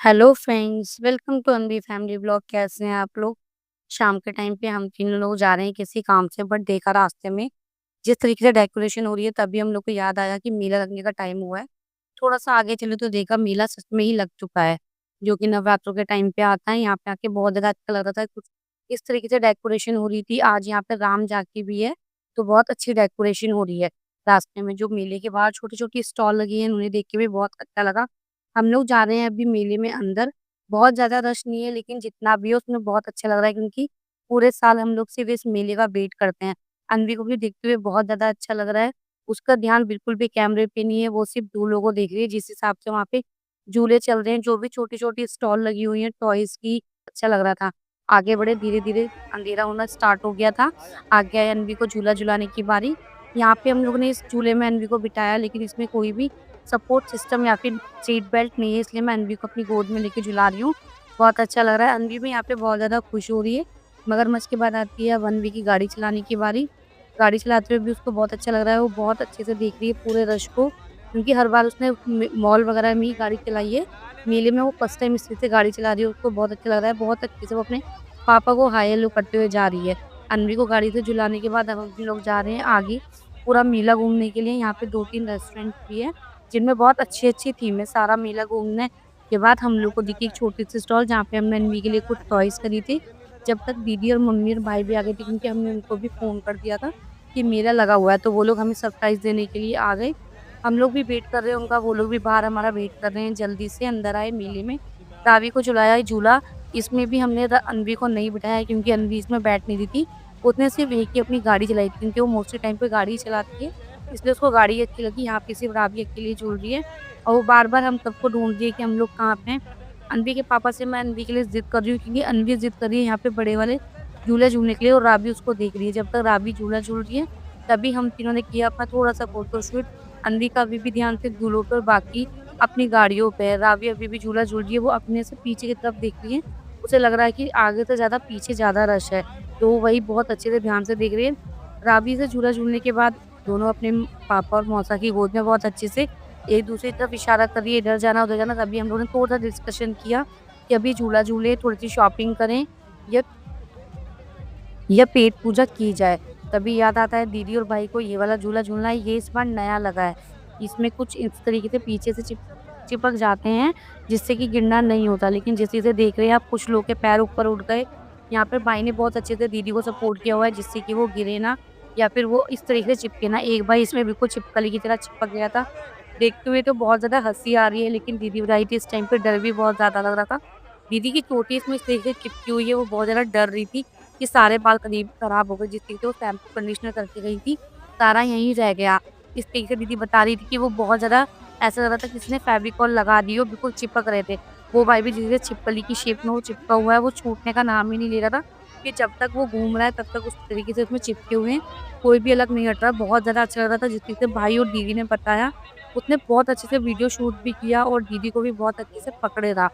Hello friends, welcome to अनबी family blog. कैसे हैं आप लोग? शाम के टाइम पे हम 3 लोग जा रहे हैं किसी काम से, बट देखा रास्ते में जिस तरीके से डेकोरेशन हो रही है, तभी हम लोग को याद आया कि मेला लगने का टाइम हुआ है। थोड़ा-सा आगे चले तो देखा मेला सच में ही लग चुका है, जो कि नवरात्रों के टाइम पे आता है। यहाँ पे आके बहुत ज़्यादा अच्छा लग रहा था। कुछ इस तरीके से डेकोरेशन हो रही थी। आज यहाँ पे राम झांकी भी है, तो बहुत अच्छी डेकोरेशन हो रही है। रास्ते में जो मेले के बाहर छोटी-छोटी स्टॉल लगी हैं, उन्हें देख के भी बहुत अच्छा लगा। हम लोग जा रहे हैं अभी मेले में अंदर। बहुत ज़्यादा रश नहीं है, लेकिन जितना भी है उसमें बहुत अच्छा लग रहा है, क्योंकि पूरे साल हम लोग सिर्फ़ इस मेले का वेट करते हैं। अनवी को भी देखते हुए बहुत ज़्यादा अच्छा लग रहा है। उसका ध्यान बिल्कुल भी कैमरे पे नहीं है, वो सिर्फ़ झूलों को देख रही है, जिस हिसाब से वहाँ पे झूले चल रहे हैं, जो भी छोटी-छोटी स्टॉल लगी हुई हैं टॉयज़ की, अच्छा लग रहा था। आगे बढ़े, धीरे-धीरे अंधेरा होना स्टार्ट हो गया था। आ गया है अनवी को झूला झुलाने की बारी। यहाँ पे हम लोगों ने इस झूले में अनवी को बिठाया, लेकिन इसमें कोई भी सपोर्ट सिस्टम या फिर सीट बेल्ट नहीं है, इसलिए मैं अनवी को अपनी गोद में लेके झुला रही हूँ। बहुत अच्छा लग रहा है, अनवी भी यहाँ पे बहुत ज़्यादा खुश हो रही है। मगरमच्छ के बाद आती है अब अनवी की गाड़ी चलाने की बारी। गाड़ी चलाते हुए भी उसको बहुत अच्छा लग रहा है, वो बहुत अच्छे से देख रही है पूरे रश को, क्योंकि हर बार उसने मॉल वगैरह में ही गाड़ी चलाई है। मेले में वो फर्स्ट टाइम इस तरह से गाड़ी चला रही है, उसको बहुत अच्छा लग रहा है। बहुत अच्छे से वो अपने पापा को हाय हेलो करते हुए जा रही है। अनवी को गाड़ी से झुलाने के बाद अब हम लोग जा रहे हैं आगे पूरा मेला घूमने के लिए। यहाँ पे 2-3 रेस्टोरेंट भी है, जिनमें बहुत अच्छी-अच्छी थीम है। सारा मेला घूमने के बाद हम लोग को दिखी एक छोटी-सी स्टॉल, जहाँ पे हमने अन्वी के लिए कुछ टॉयज़ खरीदे। जब तक दीदी और मम्मी और भाई भी आ गए थे, क्योंकि हमने उनको भी फ़ोन कर दिया था कि मेला लगा हुआ है, तो वो लोग हमें सरप्राइज़ देने के लिए आ गए। हम लोग भी वेट कर रहे हैं उनका, वो लोग भी बाहर हमारा वेट कर रहे हैं, जल्दी से अंदर आए मेले में। रावी को झुलाया है झूला, इसमें भी हमने अन्वी को नहीं बिठाया है, क्योंकि अन्वी इसमें बैठ नहीं रही थी। उसने सिर्फ़ एक ही अपनी गाड़ी चलाई थी, क्योंकि वो मोस्टली टाइम पे गाड़ी ही चलाती है। इसलिए उसको गाड़ी अच्छी लगी, यहाँ पे सिर्फ़ रावी अकेली झूल रही है, और वो बार-बार हम सबको ढूँढ रही है कि हम लोग कहाँ पे हैं। अनवी के पापा से मैं अनवी के लिए ज़िद कर रही हूँ, क्योंकि अनवी ज़िद कर रही है यहाँ पे बड़े वाले झूले झूलने के लिए, और रावी उसको देख रही है। जब तक रावी झूला झूल रही है, तभी हम तीनों ने किया अपना थोड़ा-सा फ़ोटोशूट। अनवी का अभी भी ध्यान सिर्फ़ झूलों पे और बाकी अपनी गाड़ियों पे है। रावी अभी भी झूला झूल रही है, वो अपने से पीछे की तरफ देख रही है। उसे लग रहा है कि आगे से ज़्यादा पीछे ज़्यादा रश है, तो वही बहुत अच्छे से ध्यान से देख रही है। रावी से झूला झूलने के बाद दोनों अपने पापा और मौसा की गोद में बहुत अच्छे से एक-दूसरे की तरफ इशारा कर रही है, इधर जाना, उधर जाना। तभी हम लोगों ने थोड़ा-सा डिस्कशन किया कि अभी झूला झूले, थोड़ी-सी शॉपिंग करें या पेट पूजा की जाए। तभी याद आता है दीदी और भाई को ये वाला झूला झूलना है, ये इस बार नया लगा है। इसमें कुछ इस तरीके से पीछे से चिपक जाते हैं, जिससे कि गिरना नहीं होता। लेकिन जिस चीज़ से देख रहे हैं आप, कुछ लोग के पैर ऊपर उठ गए। यहाँ पे भाई ने बहुत अच्छे से दीदी को सपोर्ट किया हुआ है, जिससे कि वो गिरे ना, या फिर वो इस तरीके से चिपके ना। एक भाई इसमें बिल्कुल छिपकली की तरह चिपक गया था। देखते हुए तो बहुत ज़्यादा हँसी आ रही है, लेकिन दीदी बताई थी इस टाइम पे डर भी बहुत ज़्यादा लग रहा था। दीदी की चोटी इसमें इस तरीके से चिपकी हुई है, वो बहुत ज़्यादा डर रही थी कि सारे बाल करीब खराब हो गए, जिस तरीके से वो शैम्पू कंडीशनर करके गई थी, सारा यहीं रह गया। इस तरीके से दीदी बता रही थी कि वो बहुत ज़्यादा ऐसा लग रहा था किसी ने फेविकोल लगा दी हो, बिल्कुल चिपक रहे थे। वो भाई भी जिस छिपकली की शेप में वो चिपका हुआ है, वो छूटने का नाम ही नहीं ले रहा था, कि जब तक वो घूम रहा है तब तक उस तरीके से उसमें चिपके हुए हैं, कोई भी अलग नहीं हट रहा। बहुत ज़्यादा अच्छा लग रहा था। जिस तरीके से भाई और दीदी ने बताया, उसने बहुत अच्छे से वीडियो शूट भी किया और दीदी को भी बहुत अच्छे से पकड़े रहा।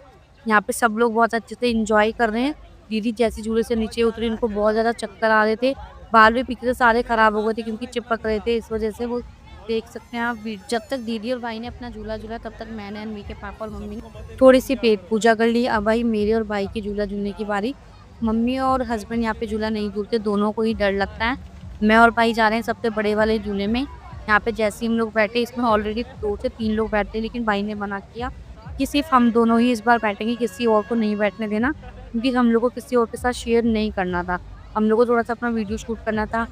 यहाँ पे सब लोग बहुत अच्छे से एन्जॉय कर रहे हैं। दीदी जैसे झूले से नीचे उतरी, उनको बहुत ज़्यादा चक्कर आ रहे थे। बाल भी पीछे से सारे खराब हो गए थे, क्योंकि चिपक रहे थे, इस वज़ह से वो देख सकते हैं आप। जब तक दीदी और भाई ने अपना झूला झूला, तब तक मैंने, अनवी के पापा और मम्मी ने थोड़ी-सी पेट पूजा कर ली। अब आई मेरे और भाई की झूला झूलने की बारी। मम्मी और हस्बैंड यहाँ पे झूला नहीं झूलते, दोनों को ही डर लगता है। मैं और भाई जा रहे हैं सबसे बड़े वाले झूले में। यहाँ पे जैसे ही हम लोग बैठे, इसमें ऑलरेडी 2 से 3 लोग बैठे, लेकिन भाई ने मना किया कि सिर्फ़ हम दोनों ही इस बार बैठेंगे, किसी और को नहीं बैठने देना, क्योंकि हम लोग को किसी और के साथ शेयर नहीं करना था। हम लोग को थोड़ा-सा अपना वीडियो शूट करना था।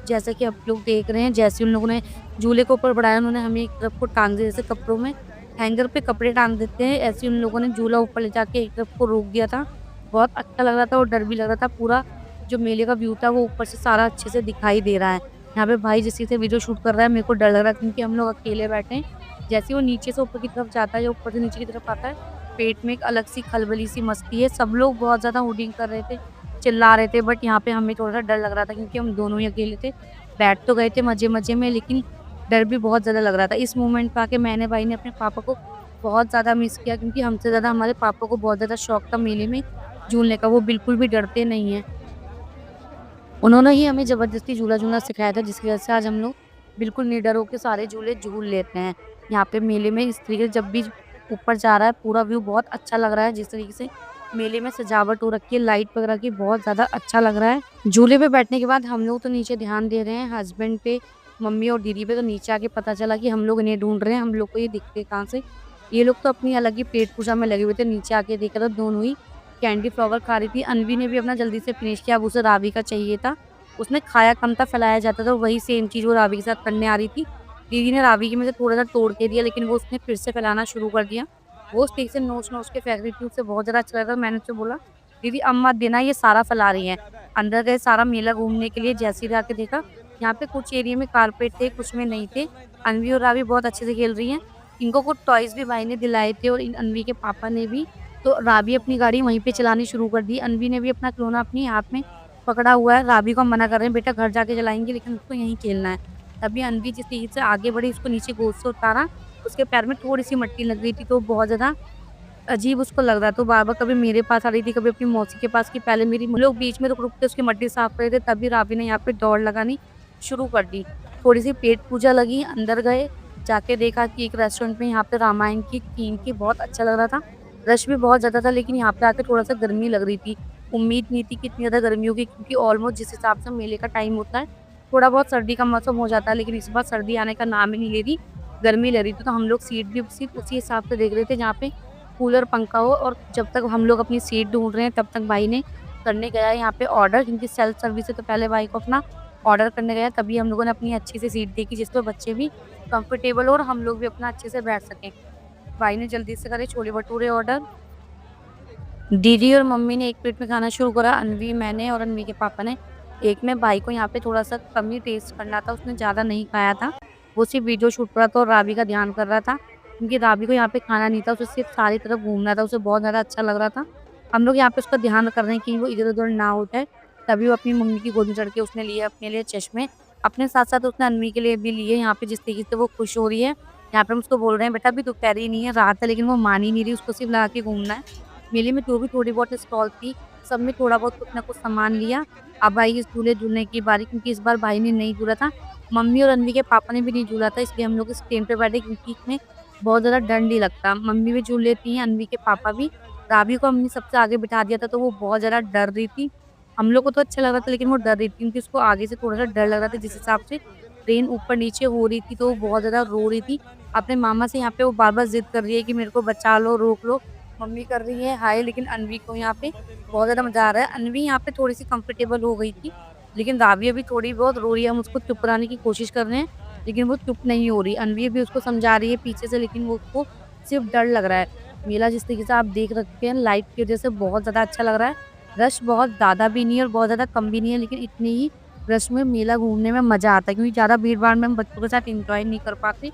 जैसा कि आप लोग देख रहे हैं, जैसे उन लोगों ने झूले को ऊपर बढ़ाया, उन्होंने हमें एक तरफ को टाँग दिया, जैसे कपड़ों में हैंगर पे कपड़े टाँग देते हैं, ऐसे ही उन लोगों ने झूला ऊपर ले जाके एक तरफ को रोक दिया था। बहुत अच्छा लग रहा था और डर भी लग रहा था। पूरा जो मेले का व्यू था, वो ऊपर से सारा अच्छे से दिखाई दे रहा है। यहाँ पे भाई जिस चीज़ से वीडियो शूट कर रहा है, मेरे को डर लग रहा है, क्योंकि हम लोग अकेले बैठे हैं। जैसे ही वो नीचे से ऊपर की तरफ जाता है या ऊपर से नीचे की तरफ आता है, पेट में एक अलग सी खलबली सी मचती है। सब लोग बहुत ज़्यादा हुडिंग कर रहे थे, चिल्ला रहे थे, बट यहाँ पे हमें थोड़ा-सा डर लग रहा था, क्योंकि हम दोनों ही अकेले थे। बैठ तो गए थे मज़े-मज़े में, लेकिन डर भी बहुत ज़्यादा लग रहा था। इस मोमेंट पे आके मैंने, भाई ने अपने पापा को बहुत ज़्यादा मिस किया, क्योंकि हमसे ज़्यादा हमारे पापा को बहुत ज़्यादा शौक था मेले में झूलने का, वो बिल्कुल भी डरते नहीं हैं। उन्होंने ही हमें ज़बरदस्ती झूला झूलना सिखाया था, जिसकी वजह से आज हम लोग बिल्कुल निडर होके सारे झूले झूल लेते हैं। यहाँ पे मेले में इस तरीके से जब भी ऊपर जा रहा है। पूरा व्यू बहुत अच्छा लग रहा है। जिस तरीके से मेले में सजावट हो रखी है लाइट वगैरह की, बहुत ज़्यादा अच्छा लग रहा है। झूले पे बैठने के बाद हम लोग तो नीचे ध्यान दे रहे हैं हस्बैंड पे, मम्मी और दीदी पे। तो नीचे आके पता चला कि हम लोग इन्हें ढूँढ रहे हैं, हम लोग को ये दिखते कहाँ से। ये लोग तो अपनी अलग ही पेट पूजा में लगे हुए थे। नीचे आके देखा तो दोनों ही कैंडी फ्लावर खा रही थी। अनवी ने भी अपना जल्दी से फिनिश किया, अब उसे रावी का चाहिए था। उसने खाया कम था, फैलाया जाता था, वही सेम चीज़ वो रावी के साथ करने आ रही थी। दीदी ने रावी की में से थोड़ा-सा तोड़ के दिया, लेकिन वो उसने फिर से फैलाना शुरू कर दिया। वो उस ठीक से नोच-नोच के फेंक रही थी, उसे बहुत ज़्यादा अच्छा लगा। मैंने उससे बोला, "दीदी अब मत देना, ये सारा फैला रही हैं।" अंदर गए सारा मेला घूमने के लिए, जैसे ही जाके देखा, यहाँ पे कुछ एरिया में कारपेट थे, कुछ में नहीं थे। अनवी और रावी बहुत अच्छे से खेल रही हैं। इनको कुछ टॉयज़ भी भाई ने दिलाए थे और इन अनवी के पापा ने भी। तो रावी अपनी गाड़ी वहीं पे चलानी शुरू कर दी। अनवी ने भी अपना खिलौना अपनी हाथ में पकड़ा हुआ है। रावी को हम मना कर रहे हैं, "बेटा घर जाके चलाएँगे, लेकिन उसको यहीं खेलना है।" तभी अनवी जिस तेज़ी से आगे बढ़ी, उसको नीचे गोद से उतारा। उसके पैर में थोड़ी-सी मट्टी लग गई थी, तो बहुत ज़्यादा अजीब उसको लग रहा, तो बार-बार कभी मेरे पास आ रही थी, कभी अपनी मौसी के पास की पहले मेरी, हम लोग बीच में रुक-रुक के उसकी मट्टी साफ कर रहे थे, तभी रावी ने यहाँ पे दौड़ लगानी शुरू कर दी। थोड़ी-सी पेट पूजा लगी, अंदर गए, जाके देखा कि एक रेस्टोरेंट में यहाँ पे रामायण की थीम की बहुत अच्छा लग रहा था। रश भी बहुत ज़्यादा था, लेकिन यहाँ पे आके थोड़ा-सा गर्मी लग रही थी। उम्मीद नहीं थी कि इतनी ज़्यादा गर्मी होगी, क्योंकि ऑलमोस्ट जिस हिसाब से मेले का टाइम होता है, थोड़ा बहुत सर्दी का मौसम हो जाता है, लेकिन इस बार सर्दी आने का नाम ही नहीं ले रही, गर्मी लग रही थी। तो हम लोग सीट भी सिर्फ़ उसी हिसाब से देख रहे थे जहाँ पे कूलर, पंखा हो, और जब तक हम लोग अपनी सीट ढूँढ रहे हैं, तब तक भाई ने करने गया है यहाँ पे ऑर्डर, क्योंकि सेल्फ सर्विस है, तो पहले भाई को अपना ऑर्डर करने गया, तभी हम लोगों ने अपनी अच्छी सी सीट देखी, जिसपे बच्चे भी कंफर्टेबल हो और हम लोग भी अपना अच्छे से बैठ सकें। भाई ने जल्दी से करे छोले-भटूरे ऑर्डर। दीदी और मम्मी ने एक प्लेट में खाना शुरू करा, अनवी, मैंने और अनवी के पापा ने एक में। भाई को यहाँ पे थोड़ा-सा कम ही टेस्ट करना था, उसने ज़्यादा नहीं खाया था। वो सिर्फ़ वीडियो शूट कर रहा था और रावी का ध्यान कर रहा था, क्योंकि रावी को यहाँ पे खाना नहीं था, उसे सिर्फ़ सारी तरफ घूमना था, उसे बहुत ज़्यादा अच्छा लग रहा था। हम लोग यहाँ पे उसका ध्यान कर रहे हैं कि वो इधर-उधर ना हो जाए, तभी वो अपनी मम्मी की गोद में चढ़ के उसने लिए अपने लिए चश्मे। अपने साथ-साथ उसने अनवी के लिए भी लिए। यहाँ पे जिस तरीके से वो खुश हो रही है, यहाँ पे हम उसको बोल रहे हैं, "बेटा अभी दोपहर ही नहीं है, रात है", लेकिन वो मान ही नहीं रही, उसको सिर्फ़ लगा के घूमना है। मेले में जो भी थोड़ी बहुत स्टॉल थी, सब में थोड़ा बहुत कुछ ना कुछ सामान लिया। अब आई इस झूले-झूलने की बारी, क्योंकि इस बार भाई ने नहीं झूला था। मम्मी और अनवी के पापा ने भी नहीं झूला था, इसलिए हम लोग इस ट्रेन पे बैठे, क्योंकि इसमें बहुत ज़्यादा डर नहीं लगता। मम्मी भी झूल लेती हैं, अनवी के पापा भी। रावी को हमने सबसे आगे बिठा दिया था, तो वो बहुत ज़्यादा डर रही थी। हम लोग को तो अच्छा लग रहा था, लेकिन वो डर रही थी, क्योंकि उसको आगे से थोड़ा-सा डर लग रहा था। जिस हिसाब से ट्रेन ऊपर-नीचे हो रही थी, तो वो बहुत ज़्यादा रो रही थी। अपने मामा से यहाँ पे वो बार-बार ज़िद कर रही है कि मेरे को बचा लो, रोक लो। मम्मी कर रही है हाय, लेकिन अनवी को यहाँ पे बहुत ज़्यादा मज़ा आ रहा है। अनवी यहाँ पे थोड़ी-सी कंफर्टेबल हो गई थी, लेकिन रावी अभी थोड़ी बहुत रो रही है। हम उसको चुप कराने की कोशिश कर रहे हैं, लेकिन वो चुप नहीं हो रही। अनवी भी उसको समझा रही है पीछे से, लेकिन वो उसको सिर्फ़ डर लग रहा है। मेला जिस तरीके से आप देख रखे हैं, लाइट की वज़ह से बहुत ज़्यादा अच्छा लग रहा है। रश बहुत ज़्यादा भी नहीं है और बहुत ज़्यादा कम भी नहीं है, लेकिन इतनी ही रश में मेला घूमने में मज़ा आता है, क्योंकि ज़्यादा भीड़-भाड़ में हम बच्चों के साथ एन्जॉय नहीं कर पाते।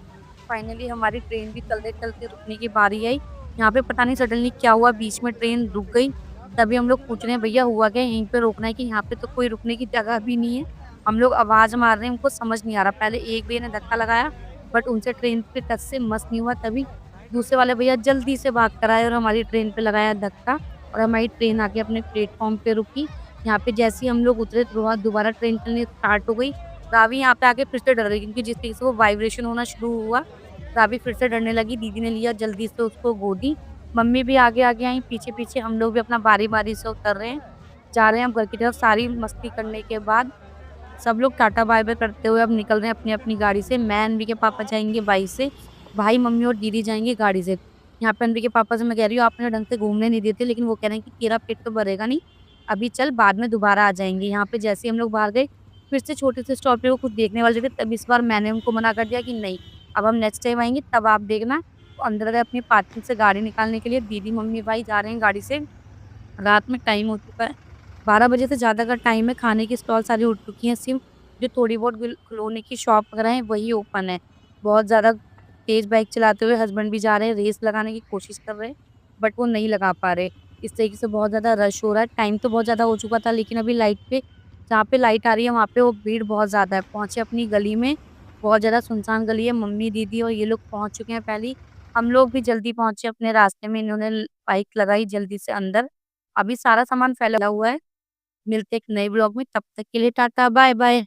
फाइनली हमारी ट्रेन भी चलते-चलते रुकने की बारी आई। यहाँ पे पता नहीं सडनली क्या हुआ, बीच में ट्रेन रुक गई। तभी हम लोग पूछ रहे हैं, भैया हुआ क्या? यहीं पे रोकना है कि यहाँ पे तो कोई रुकने की जगह भी नहीं है। हम लोग आवाज़ मार रहे हैं, उनको समझ नहीं आ रहा। पहले एक भैया ने धक्का लगाया, बट उनसे ट्रेन पे टच से मस नहीं हुआ। तभी दूसरे वाले भैया जल्दी से भाग कर आए और हमारी ट्रेन पे लगाया धक्का, और हमारी ट्रेन आके अपने प्लेटफ़ॉर्म पे रुकी। यहाँ पे जैसे ही हम लोग उतरे, दोबारा ट्रेन चलनी स्टार्ट हो गई। रावी यहाँ पे आके फिर से डर गई, क्योंकि जिस तरीके से वो वाइब्रेशन होना शुरू हुआ, रावी फिर से डरने लगी। दीदी ने लिया जल्दी से उसको गोदी। मम्मी भी आगे-आगे आई, पीछे-पीछे हम लोग भी अपना बारी-बारी से उतर रहे हैं। जा रहे हैं हम घर की तरफ। सारी मस्ती करने के बाद सब लोग टाटा बाय-बाय करते हुए अब निकल रहे हैं अपनी-अपनी गाड़ी से। मैं, अनवी के पापा जाएँगे बाइक से, भाई, मम्मी और दीदी जाएँगे गाड़ी से। यहाँ पे अनवी के पापा से मैं कह रही हूँ, आपने ढंग से घूमने नहीं देते, लेकिन वो कह रहे हैं कि तेरा पेट तो भरेगा नहीं, अभी चल, बाद में दोबारा आ जाएँगे। यहाँ पे जैसे ही हम लोग बाहर गए, फिर से छोटे से स्टॉप पे वो कुछ देखने वाले थे, तब इस बार मैंने उनको मना कर दिया कि नहीं, अब हम नेक्स्ट टाइम आएँगे तब आप देखना। तो अंदर गए अपनी पार्किंग से गाड़ी निकालने के लिए। दीदी, मम्मी, भाई जा रहे हैं गाड़ी से। रात में टाइम हो चुका है, 12 बजे से ज़्यादा का टाइम है। खाने की स्टॉल सारी उठ चुकी हैं, सिर्फ़ जो थोड़ी बहुत खिलौने की शॉप वगैरह है, वही ओपन है। बहुत ज़्यादा तेज़ बाइक चलाते हुए हस्बैंड भी जा रहे हैं, रेस लगाने की कोशिश कर रहे हैं, बट वो नहीं लगा पा रहे। इस तरीके से बहुत ज़्यादा रश हो रहा है। टाइम तो बहुत ज़्यादा हो चुका था, लेकिन अभी लाइट पे, जहाँ पे लाइट आ रही है, वहाँ पे वो भीड़ बहुत ज़्यादा है। पहुँचे अपनी गली में, बहुत ज़्यादा सुनसान गली है। मम्मी, दीदी और ये लोग पहुँच चुके हैं पहले ही। हम लोग भी जल्दी पहुँचे अपने रास्ते में, इन्होंने बाइक लगाई जल्दी से अंदर। अभी सारा सामान फैला हुआ है। मिलते हैं एक नए ब्लॉग में, तब तक के लिए टाटा बाय बाय।